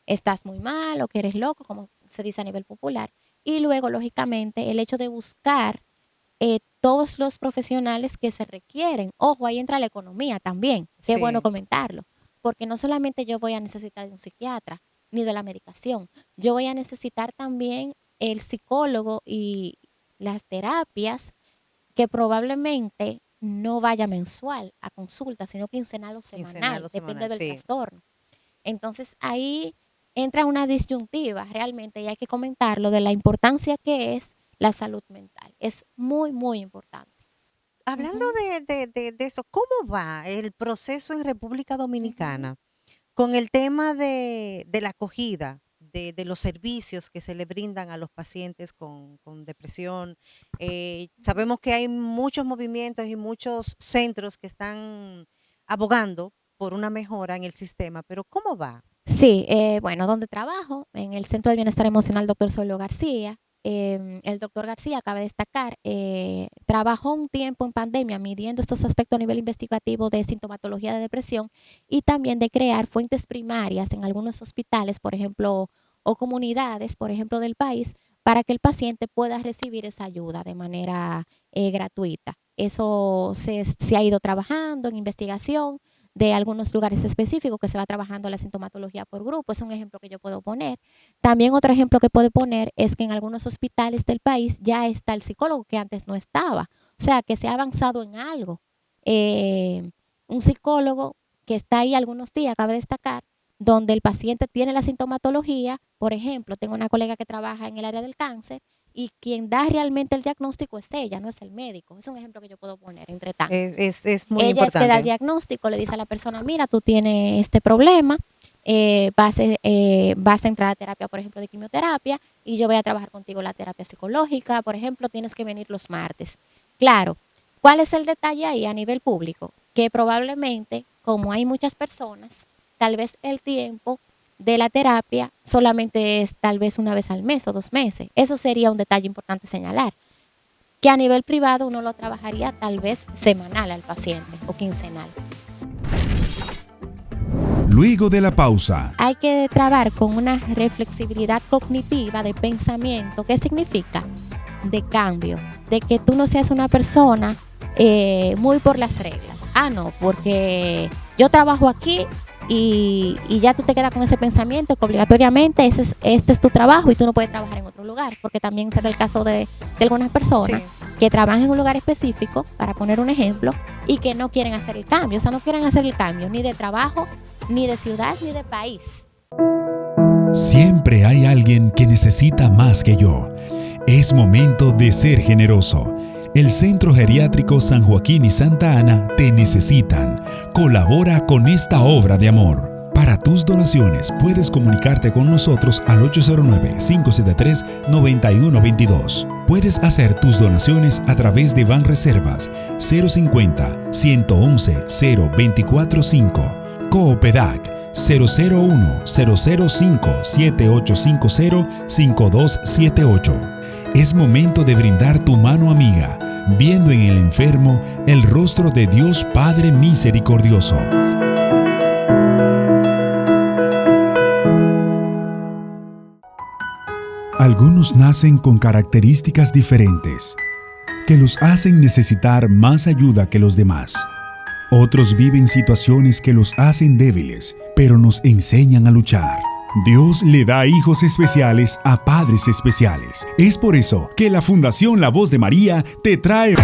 Speaker 5: estás muy mal o que eres loco, como se dice a nivel popular. Y luego, lógicamente, el hecho de buscar todos los profesionales que se requieren. Ojo, ahí entra la economía también. Qué bueno comentarlo. Porque no solamente yo voy a necesitar de un psiquiatra, ni de la medicación. Yo voy a necesitar también el psicólogo y las terapias que probablemente no vaya mensual a consulta, sino quincenal o semanal, depende del trastorno. Entonces ahí entra una disyuntiva realmente y hay que comentarlo de la importancia que es la salud mental. Es muy, muy importante.
Speaker 3: Hablando de eso, ¿cómo va el proceso en República Dominicana con el tema de la acogida, de los servicios que se le brindan a los pacientes con depresión? Sabemos que hay muchos movimientos y muchos centros que están abogando por una mejora en el sistema, pero ¿cómo va?
Speaker 5: Sí, bueno, donde trabajo, en el Centro de Bienestar Emocional Dr. Solio García, el doctor García, cabe destacar, trabajó un tiempo en pandemia midiendo estos aspectos a nivel investigativo de sintomatología de depresión y también de crear fuentes primarias en algunos hospitales, por ejemplo, o comunidades, por ejemplo, del país, para que el paciente pueda recibir esa ayuda de manera gratuita. Eso se ha ido trabajando en investigación de algunos lugares específicos que se va trabajando la sintomatología por grupo. Es un ejemplo que yo puedo poner. También otro ejemplo que puedo poner es que en algunos hospitales del país ya está el psicólogo que antes no estaba. O sea, que se ha avanzado en algo. Un psicólogo que está ahí algunos días, cabe destacar, donde el paciente tiene la sintomatología. Por ejemplo, tengo una colega que trabaja en el área del cáncer y quien da realmente el diagnóstico es ella, no es el médico. Es un ejemplo que yo puedo poner entre tantos.
Speaker 3: Es muy
Speaker 5: ella
Speaker 3: importante.
Speaker 5: Es que da el diagnóstico, le dice a la persona, mira, tú tienes este problema, vas a entrar a terapia, por ejemplo, de quimioterapia, y yo voy a trabajar contigo la terapia psicológica, por ejemplo, tienes que venir los martes. Claro, ¿cuál es el detalle ahí a nivel público? Que probablemente, como hay muchas personas, tal vez el tiempo de la terapia solamente es tal vez una vez al mes o 2 meses. Eso sería un detalle importante señalar. Que a nivel privado uno lo trabajaría tal vez semanal al paciente o quincenal.
Speaker 2: Luego de la pausa.
Speaker 5: Hay que trabajar con una reflexibilidad cognitiva de pensamiento. ¿Qué significa? De cambio. De que tú no seas una persona muy por las reglas. Ah, no, porque yo trabajo aquí y ya tú te quedas con ese pensamiento que obligatoriamente este es tu trabajo y tú no puedes trabajar en otro lugar, porque también será el caso de algunas personas que trabajan en un lugar específico, para poner un ejemplo, y que no quieren hacer el cambio. O sea, no quieren hacer el cambio ni de trabajo, ni de ciudad, ni de país.
Speaker 2: Siempre hay alguien que necesita más que yo. Es momento de ser generoso. El Centro Geriátrico San Joaquín y Santa Ana te necesitan. Colabora con esta obra de amor. Para tus donaciones puedes comunicarte con nosotros al 809-573-9122. Puedes hacer tus donaciones a través de Banreservas 050-111-0245, Coopedac 001-005-7850-5278. Es momento de brindar tu mano amiga, viendo en el enfermo el rostro de Dios Padre misericordioso. Algunos nacen con características diferentes, que los hacen necesitar más ayuda que los demás. Otros viven situaciones que los hacen débiles, pero nos enseñan a luchar. Dios le da hijos especiales a padres especiales. Es por eso que la Fundación La Voz de María te trae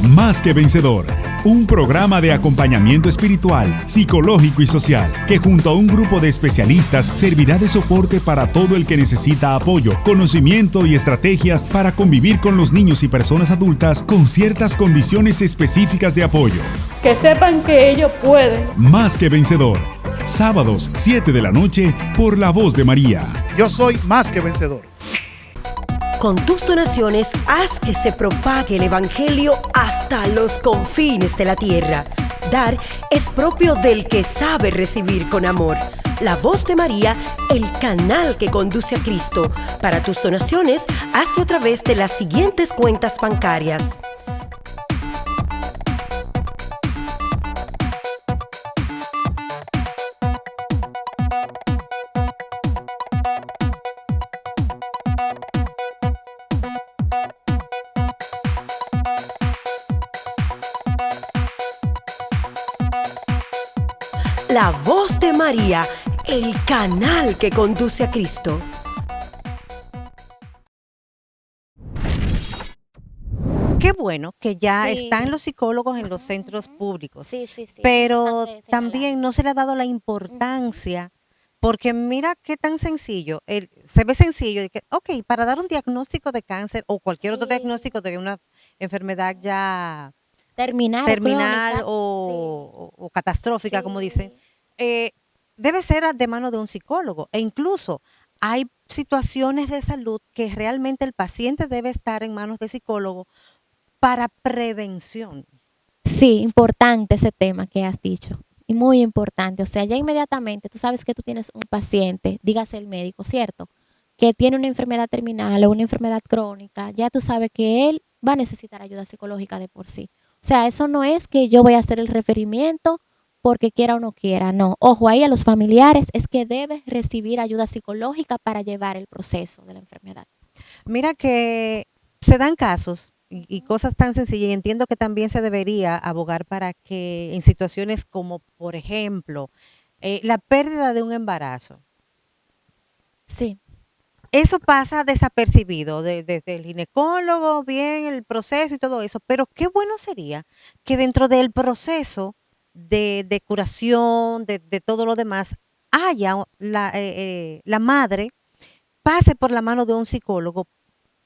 Speaker 2: Más que Vencedor, un programa de acompañamiento espiritual, psicológico y social, que junto a un grupo de especialistas servirá de soporte para todo el que necesita apoyo, conocimiento y estrategias para convivir con los niños y personas adultas con ciertas condiciones específicas de apoyo.
Speaker 8: Que sepan que ellos pueden.
Speaker 2: Más que Vencedor, sábados 7 de la noche por La Voz de María.
Speaker 9: Yo soy más que vencedor.
Speaker 10: Con tus donaciones, haz que se propague el Evangelio hasta los confines de la tierra. Dar es propio del que sabe recibir con amor. La Voz de María, el canal que conduce a Cristo. Para tus donaciones, hazlo a través de las siguientes cuentas bancarias. La Voz de María, el canal que conduce a Cristo.
Speaker 3: Qué bueno que ya
Speaker 5: Sí.
Speaker 3: están los psicólogos en los centros públicos,
Speaker 5: Sí.
Speaker 3: pero
Speaker 5: Importante señalar.
Speaker 3: también no se le ha dado la importancia, porque mira qué tan sencillo, se ve sencillo, de que, ok, para dar un diagnóstico de cáncer o cualquier otro
Speaker 5: Sí.
Speaker 3: diagnóstico de una enfermedad ya
Speaker 5: Terminal crónica.
Speaker 3: o catastrófica, como
Speaker 5: Sí.
Speaker 3: dicen, debe ser de mano de un psicólogo. E incluso hay situaciones de salud que realmente el paciente debe estar en manos de psicólogo para prevención.
Speaker 5: Sí, importante ese tema que has dicho. Y muy importante. O sea, ya inmediatamente tú sabes que tú tienes un paciente, dígase el médico, ¿cierto? Que tiene una enfermedad terminal o una enfermedad crónica, ya tú sabes que él va a necesitar ayuda psicológica de por sí. O sea, eso no es que yo voy a hacer el referimiento porque quiera o no quiera, no. Ojo ahí a los familiares, es que debes recibir ayuda psicológica para llevar el proceso de la enfermedad.
Speaker 3: Mira que se dan casos y cosas tan sencillas, y entiendo que también se debería abogar para que en situaciones como, por ejemplo, la pérdida de un embarazo,
Speaker 5: Sí.
Speaker 3: eso pasa desapercibido desde el ginecólogo, bien, el proceso y todo eso, pero qué bueno sería que dentro del proceso de curación, de todo lo demás, haya la madre pase por la mano de un psicólogo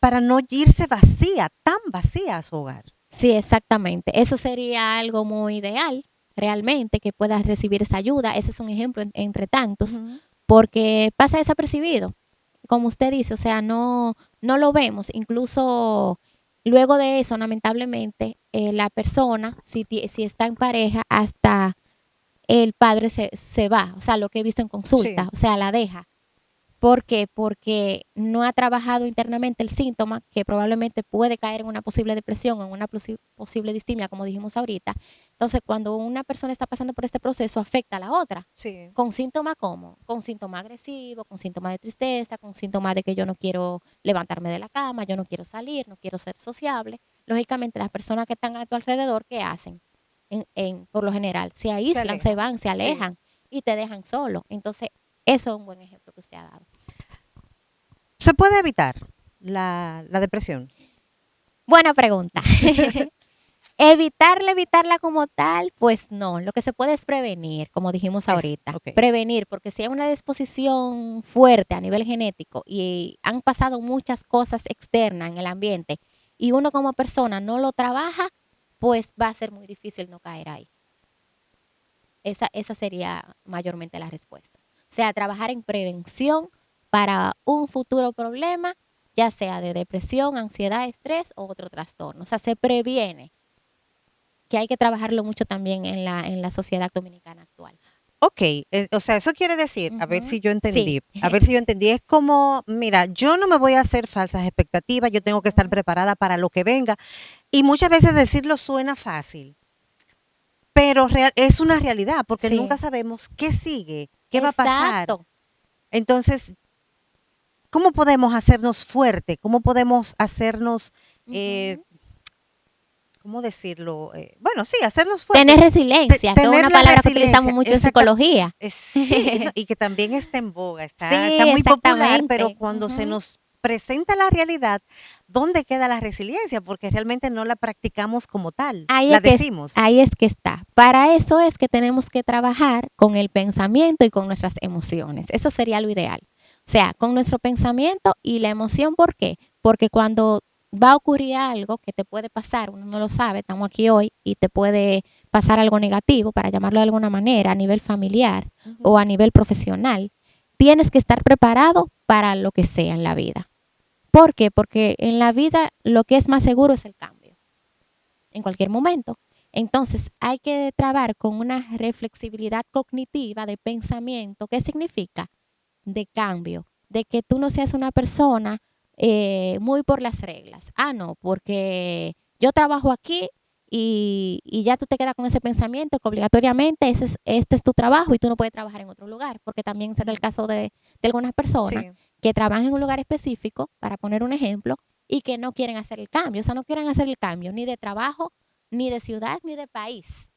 Speaker 3: para no irse vacía, tan vacía a su hogar.
Speaker 5: Sí, exactamente. Eso sería algo muy ideal, realmente, que puedas recibir esa ayuda. Ese es un ejemplo entre tantos, porque pasa desapercibido. Como usted dice, o sea, no lo vemos. Incluso luego de eso, lamentablemente, la persona, si está en pareja, hasta el padre se va. O sea, lo que he visto en consulta,
Speaker 3: Sí.
Speaker 5: o sea, la deja. ¿Por qué? Porque no ha trabajado internamente el síntoma, que probablemente puede caer en una posible depresión o en una posible distimia, como dijimos ahorita. Entonces, cuando una persona está pasando por este proceso, afecta a la otra.
Speaker 3: Sí.
Speaker 5: ¿Con síntomas cómo? Con síntomas agresivos, con síntomas de tristeza, con síntomas de que yo no quiero levantarme de la cama, yo no quiero salir, no quiero ser sociable. Lógicamente, las personas que están a tu alrededor, ¿qué hacen? Por lo general, se aíslan, se van, se alejan y te dejan solo. Entonces, eso es un buen ejemplo que usted ha dado.
Speaker 3: ¿Se puede evitar la depresión?
Speaker 5: Buena pregunta. Evitarla como tal, pues no. Lo que se puede es prevenir, como dijimos ahorita.
Speaker 3: Okay.
Speaker 5: Prevenir, porque si hay una disposición fuerte a nivel genético y han pasado muchas cosas externas en el ambiente y uno como persona no lo trabaja, pues va a ser muy difícil no caer ahí. Esa sería mayormente la respuesta. O sea, trabajar en prevención para un futuro problema, ya sea de depresión, ansiedad, estrés o otro trastorno. O sea, se previene, que hay que trabajarlo mucho también en la sociedad dominicana actual.
Speaker 3: Ok, o sea, eso quiere decir, a ver si yo entendí,
Speaker 5: Sí.
Speaker 3: a ver si yo entendí, es como, mira, yo no me voy a hacer falsas expectativas, yo tengo que estar preparada para lo que venga, y muchas veces decirlo suena fácil, pero es una realidad, porque
Speaker 5: Sí.
Speaker 3: nunca sabemos qué sigue, qué va a pasar.
Speaker 5: Exacto.
Speaker 3: Entonces, ¿cómo podemos hacernos fuerte? ¿Cómo podemos hacernos, ¿cómo decirlo? Bueno, sí, hacernos fuertes.
Speaker 5: Tener resiliencia, que es
Speaker 3: tener
Speaker 5: una
Speaker 3: la
Speaker 5: palabra que
Speaker 3: resiliencia,
Speaker 5: utilizamos mucho en
Speaker 3: exacta-
Speaker 5: psicología.
Speaker 3: Sí, no, y que también está en boga, está
Speaker 5: Sí,
Speaker 3: muy popular,
Speaker 5: exactamente.
Speaker 3: pero cuando se nos presenta la realidad, ¿dónde queda la resiliencia? Porque realmente no la practicamos como tal, la decimos.
Speaker 5: Ahí es que está. Para eso es que tenemos que trabajar con el pensamiento y con nuestras emociones. Eso sería lo ideal. O sea, con nuestro pensamiento y la emoción, ¿por qué? Porque cuando va a ocurrir algo que te puede pasar, uno no lo sabe, estamos aquí hoy y te puede pasar algo negativo, para llamarlo de alguna manera, a nivel familiar o a nivel profesional, tienes que estar preparado para lo que sea en la vida. ¿Por qué? Porque en la vida lo que es más seguro es el cambio, en cualquier momento. Entonces hay que trabajar con una reflexibilidad cognitiva de pensamiento. ¿Qué significa? De cambio, de que tú no seas una persona muy por las reglas. Ah, no, porque yo trabajo aquí y ya tú te quedas con ese pensamiento que obligatoriamente este es tu trabajo y tú no puedes trabajar en otro lugar, porque también será el caso de algunas personas que trabajan en un lugar específico, para poner un ejemplo, y que no quieren hacer el cambio. O sea, no quieren hacer el cambio ni de trabajo, ni de ciudad, ni de país,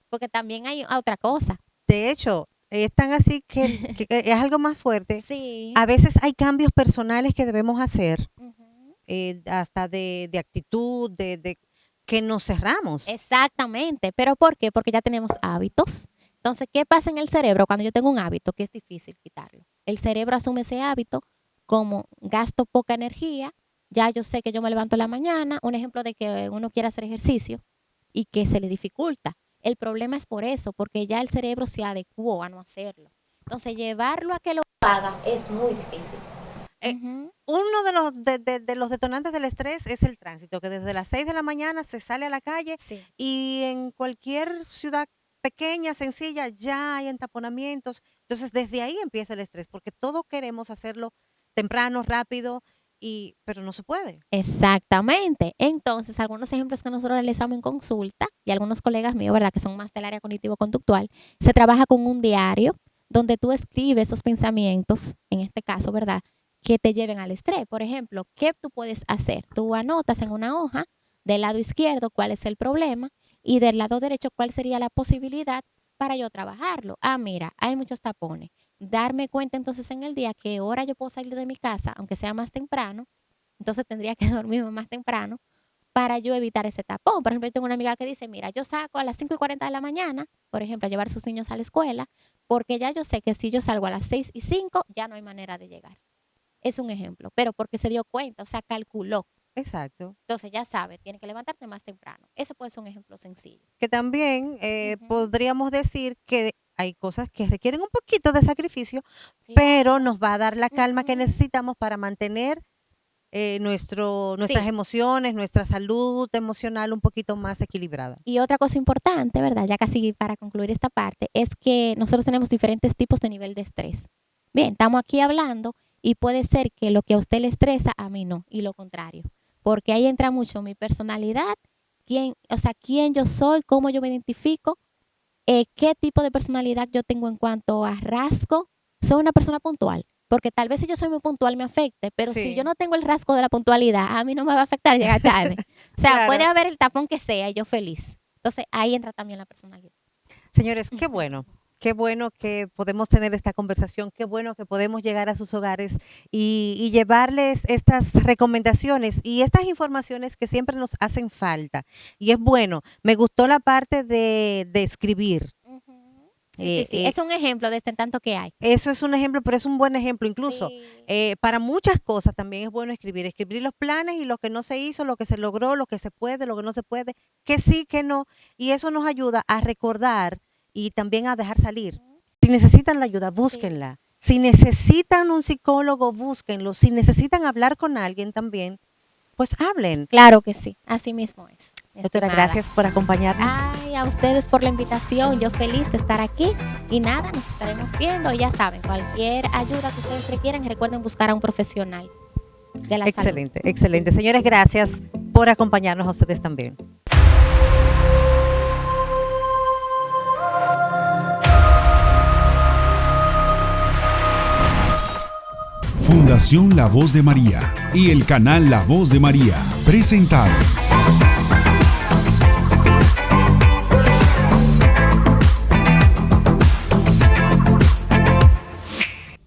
Speaker 5: porque también hay otra cosa.
Speaker 3: De hecho, es tan así que es algo más fuerte.
Speaker 5: Sí.
Speaker 3: A veces hay cambios personales que debemos hacer, hasta de actitud, de que nos cerramos.
Speaker 5: Exactamente. ¿Pero por qué? Porque ya tenemos hábitos. Entonces, ¿qué pasa en el cerebro cuando yo tengo un hábito que es difícil quitarlo? El cerebro asume ese hábito como gasto poca energía. Ya yo sé que yo me levanto en la mañana, un ejemplo de que uno quiere hacer ejercicio y que se le dificulta. El problema es por eso, porque ya el cerebro se adecuó a no hacerlo. Entonces, llevarlo a que lo haga es muy difícil.
Speaker 3: Uno de los detonantes del estrés es el tránsito, que desde las 6 de la mañana se sale a la calle y en cualquier ciudad pequeña, sencilla, ya hay entaponamientos. Entonces, desde ahí empieza el estrés, porque todos queremos hacerlo temprano, rápido, pero no se puede.
Speaker 5: Exactamente. Entonces, algunos ejemplos que nosotros realizamos en consulta y algunos colegas míos, ¿verdad?, que son más del área cognitivo-conductual, se trabaja con un diario donde tú escribes esos pensamientos, en este caso, ¿verdad?, que te lleven al estrés. Por ejemplo, ¿qué tú puedes hacer? Tú anotas en una hoja del lado izquierdo cuál es el problema y del lado derecho cuál sería la posibilidad para yo trabajarlo. Ah, mira, hay muchos tapones. Darme cuenta entonces en el día qué hora yo puedo salir de mi casa, aunque sea más temprano. Entonces tendría que dormirme más temprano para yo evitar ese tapón. Por ejemplo, yo tengo una amiga que dice, mira, yo saco a las 5:40 de la mañana, por ejemplo, a llevar a sus niños a la escuela, porque ya yo sé que si yo salgo a las 6:05, ya no hay manera de llegar. Es un ejemplo, pero porque se dio cuenta, o sea, calculó.
Speaker 3: Exacto.
Speaker 5: Entonces ya sabe, tiene que levantarte más temprano. Ese puede ser un ejemplo sencillo.
Speaker 3: Que también podríamos decir que hay cosas que requieren un poquito de sacrificio, pero nos va a dar la calma que necesitamos para mantener nuestras emociones, nuestra salud emocional un poquito más equilibrada.
Speaker 5: Y otra cosa importante, ¿verdad? Ya casi para concluir esta parte, es que nosotros tenemos diferentes tipos de nivel de estrés. Bien, estamos aquí hablando y puede ser que lo que a usted le estresa, a mí no, y lo contrario. Porque ahí entra mucho mi personalidad, quién yo soy, cómo yo me identifico, qué tipo de personalidad yo tengo en cuanto a rasgo. Soy una persona puntual, porque tal vez si yo soy muy puntual me afecte, pero si yo no tengo el rasgo de la puntualidad, a mí no me va a afectar llegar tarde. O sea, puede haber el tapón que sea y yo feliz. Entonces ahí entra también la personalidad.
Speaker 3: Señores, qué bueno Qué bueno que podemos tener esta conversación, qué bueno que podemos llegar a sus hogares y llevarles estas recomendaciones y estas informaciones que siempre nos hacen falta. Y es bueno, me gustó la parte de escribir.
Speaker 5: Sí, es un ejemplo de tanto que hay.
Speaker 3: Eso es un ejemplo, pero es un buen ejemplo. Incluso para muchas cosas también es bueno escribir. Escribir los planes y lo que no se hizo, lo que se logró, lo que se puede, lo que no se puede, que sí, que no. Y eso nos ayuda a recordar y también a dejar salir. Si necesitan la ayuda, búsquenla. Si necesitan un psicólogo, búsquenlo. Si necesitan hablar con alguien también, pues hablen.
Speaker 5: Claro que sí, así mismo es.
Speaker 3: Doctora, gracias por acompañarnos.
Speaker 5: Ay, a ustedes por la invitación. Yo feliz de estar aquí. Y nada, nos estaremos viendo. Ya saben, cualquier ayuda que ustedes requieran, recuerden buscar a un profesional de la salud.
Speaker 3: Excelente, excelente. Señores, gracias por acompañarnos a ustedes también.
Speaker 2: Fundación La Voz de María y el canal La Voz de María presentaron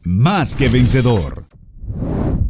Speaker 2: Más que Vencedor.